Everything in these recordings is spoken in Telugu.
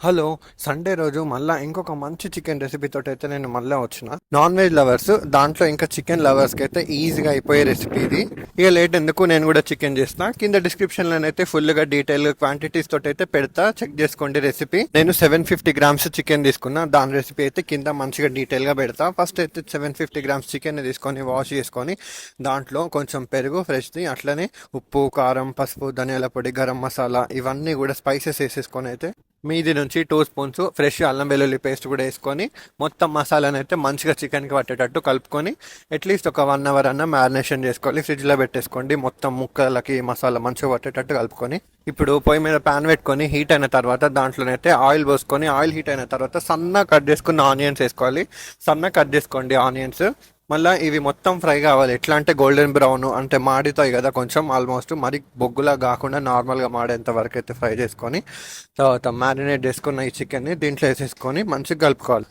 హలో, సండే రోజు మళ్ళీ ఇంకొక మంచి చికెన్ రెసిపీతో అయితే నేను మళ్ళీ వచ్చిన. నాన్ వెజ్ లవర్స్ దాంట్లో ఇంకా చికెన్ లవర్స్కి అయితే ఈజీగా అయిపోయే రెసిపీ ఇది. ఇక లేట్ ఎందుకు, నేను కూడా చికెన్ చేసిన. కింద డిస్క్రిప్షన్లోనైతే ఫుల్గా డీటెయిల్ క్వాంటిటీస్ తోటి అయితే పెడతా, చెక్ చేసుకోండి రెసిపీ. నేను 750 గ్రామ్స్ చికెన్ తీసుకున్నా, దాని రెసిపీ అయితే కింద మంచిగా డీటెయిల్గా పెడతా. ఫస్ట్ అయితే 750 గ్రామ్స్ చికెన్ తీసుకొని వాష్ చేసుకొని దాంట్లో కొంచెం పెరుగు ఫ్రెష్ది, అట్లనే ఉప్పు, కారం, పసుపు, ధనియాల పొడి, గరం మసాలా ఇవన్నీ కూడా స్పైసెస్ వేసేసుకొని అయితే మీది నుంచి 2 స్పూన్స్ ఫ్రెష్ అల్లం వెల్లుల్లి పేస్ట్ కూడా వేసుకొని మొత్తం మసాలాను అయితే మంచిగా చికెన్కి పట్టేటట్టు కలుపుకొని అట్లీస్ట్ ఒక 1 అవర్ అన్న మ్యారినేషన్ చేసుకోవాలి. ఫ్రిడ్జ్లో పెట్టేసుకోండి. మొత్తం ముక్కలకి మసాలా మంచిగా పట్టేటట్టు కలుపుకొని ఇప్పుడు పొయ్యి మీద ప్యాన్ పెట్టుకొని హీట్ అయిన తర్వాత దాంట్లోనైతే ఆయిల్ పోసుకొని ఆయిల్ హీట్ అయిన తర్వాత సన్నగా కట్ చేసుకున్న ఆనియన్స్ వేసుకోవాలి. సన్నగా కట్ చేసుకోండి ఆనియన్స్. మళ్ళీ ఇవి మొత్తం ఫ్రై కావాలి. ఎట్లా అంటే గోల్డెన్ బ్రౌన్ అంటే మాడితాయి కదా కొంచెం, ఆల్మోస్ట్ మరి బొగ్గులా కాకుండా నార్మల్గా మాడేంత వరకు అయితే ఫ్రై చేసుకొని తర్వాత మ్యారినేట్ చేసుకున్న ఈ చికెన్ని దీంట్లో వేసేసుకొని మంచిగా కలుపుకోవాలి.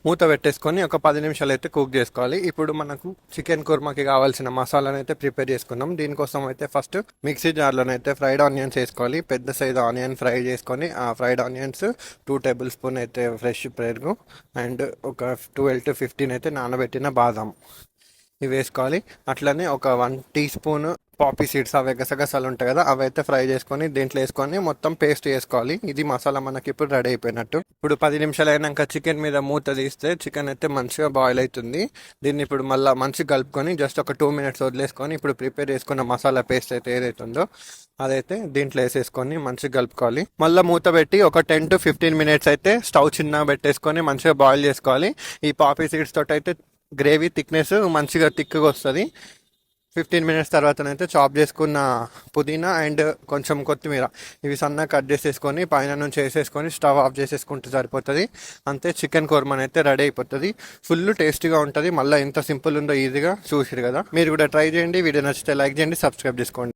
మూత పెట్టేసుకొని ఒక 10 నిమిషాలు అయితే కుక్ చేసుకోవాలి. ఇప్పుడు మనకు చికెన్ కుర్మాకి కావాల్సిన మసాలాను అయితే ప్రిపేర్ చేసుకున్నాం. దీనికోసం అయితే ఫస్ట్ మిక్సీ జార్లోనైతే ఫ్రైడ్ ఆనియన్స్ వేసుకోవాలి. పెద్ద సైజ్ ఆనియన్ ఫ్రై చేసుకొని ఆ ఫ్రైడ్ ఆనియన్స్ 2 టేబుల్ స్పూన్ అయితే ఫ్రెష్ పెరుగు అండ్ ఒక 12 to 15 అయితే నానబెట్టిన బాదం ఇవి వేసుకోవాలి. అట్లనే ఒక 1 టీ స్పూన్ పాపీ సీడ్స్, అవి గసగసాలు ఉంటాయి కదా, అవి అయితే ఫ్రై చేసుకొని దీంట్లో వేసుకొని మొత్తం పేస్ట్ చేసుకోవాలి. ఇది మసాలా మనకి ఇప్పుడు రెడీ అయిపోయినట్టు. ఇప్పుడు 10 నిమిషాలు అయినాక చికెన్ మీద మూత తీస్తే చికెన్ అయితే మంచిగా బాయిల్ అవుతుంది. దీన్ని ఇప్పుడు మళ్ళీ మంచిగా కలుపుకొని జస్ట్ ఒక 2 మినిట్స్ వదిలేసుకొని ఇప్పుడు ప్రిపేర్ చేసుకున్న మసాలా పేస్ట్ అయితే ఏదైతుందో అదైతే దీంట్లో వేసేసుకొని మంచిగా కలుపుకోవాలి. మళ్ళీ మూత పెట్టి ఒక 10 to 15 మినిట్స్ అయితే స్టవ్ చిన్నగా పెట్టేసుకొని మంచిగా బాయిల్ చేసుకోవాలి. ఈ పాపీ సీడ్స్ తోటి అయితే గ్రేవీ థిక్నెస్ మంచిగా థిక్గా వస్తుంది. 15 మినిట్స్ తర్వాతనైతే చాప్ చేసుకున్న పుదీనా అండ్ కొంచెం కొత్తిమీర ఇవి సన్నగా కట్ చేసేసుకొని పైన నుంచి వేసేసుకొని స్టవ్ ఆఫ్ చేసేసుకుంటే సరిపోతుంది. అంతే, చికెన్ కుర్మా అయితే రెడీ అయిపోతుంది. ఫుల్ టేస్టీగా ఉంటుంది. మళ్ళీ ఎంత సింపుల్ ఉందో ఈజీగా చూసిరు కదా. మీరు కూడా ట్రై చేయండి. వీడియో నచ్చితే లైక్ చేయండి, సబ్స్క్రైబ్ చేసుకోండి.